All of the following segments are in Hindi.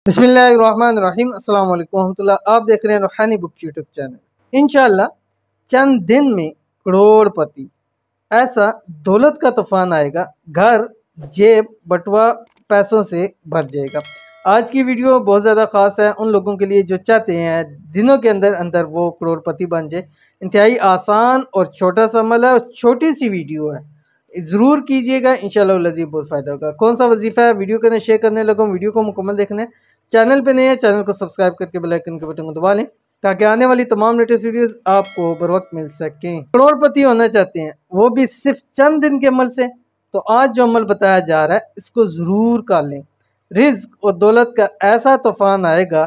बिस्मिल्लाहिर्रहमानिर्रहीम अस्सलाम वालेकुम रहमतुल्लाह। आप देख रहे हैं रूहानी बुक यूट्यूब चैनल। इंशाअल्लाह चंद दिन में करोड़पति, ऐसा दौलत का तूफान आएगा, घर जेब बटुआ पैसों से भर जाएगा। आज की वीडियो बहुत ज़्यादा ख़ास है उन लोगों के लिए जो चाहते हैं दिनों के अंदर अंदर वो करोड़पति बन जाए। इंतहाई आसान और छोटा सा अमल है और छोटी सी वीडियो है, ज़रूर कीजिएगा, इंशाअल्लाह लज़ीज़ बहुत फ़ायदा होगा। कौन सा वजीफ़ा है, वीडियो करने शेयर करने लगो, वीडियो को मुकम्मल देखने, चैनल पे नए हैं चैनल को सब्सक्राइब करके बेल आइकन के बटन को दबा लें ताकि आने वाली तमाम लेटेस्ट वीडियोस आपको बर वक्त मिल सकें। करोड़पति होना चाहते हैं वो भी सिर्फ चंद दिन के अमल से, तो आज जो अमल बताया जा रहा है इसको ज़रूर कर लें। रिज़्क और दौलत का ऐसा तूफान आएगा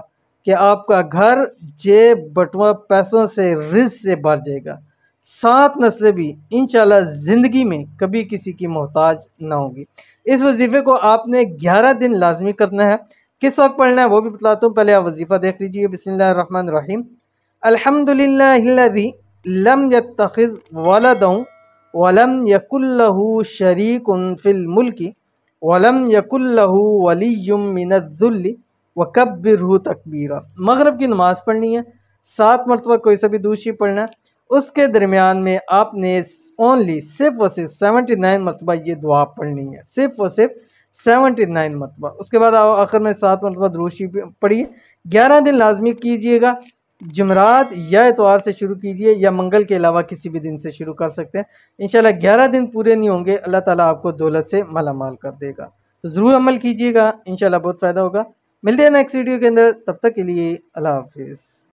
कि आपका घर जेब बटुआ पैसों से रिज़्क से भर जाएगा। 7 नस्लें भी इंशाल्लाह ज़िंदगी में कभी किसी की मोहताज ना होगी। इस वजीफ़े को आपने 11 दिन लाजमी करना है। किस वक्त पढ़ना है वो भी बतलाता हूँ, पहले आप वजीफ़ा देख लीजिए। बिस्मिल्लाहिर्रहमानिर्रहीम। अल्हम्दुलिल्लाहिल्लज़ी लम यत्तखिज़ वलदन वलम यकुल लहू शरीकुन फिल मुल्की वलम यकुल लहू वलिय्युम मिनज़्ज़ुल्ली वकब्बिरहू तकबीरा। मगरिब की नमाज़ पढ़नी है, 7 मरतबा कोई सा भी दूसरी पढ़ना है। उसके दरमियान में आपने ओनली सिर्फ और सिर्फ 79 मरतबा ये दुआ पढ़नी है, सिर्फ और सिर्फ 79 मरतबा। उसके बाद आप आखिर में 7 मरतबा दुरूशी पढ़िए। 11 दिन लाजमी कीजिएगा। जुमरात या इतवार से शुरू कीजिए या मंगल के अलावा किसी भी दिन से शुरू कर सकते हैं। इंशाल्लाह 11 दिन पूरे नहीं होंगे अल्लाह ताला आपको दौलत से माला माल कर देगा, तो ज़रूर अमल कीजिएगा, इंशाल्लाह बहुत फ़ायदा होगा। मिलते हैं नेक्स्ट वीडियो के अंदर, तब तक के लिए अल्लाह हाफिज़।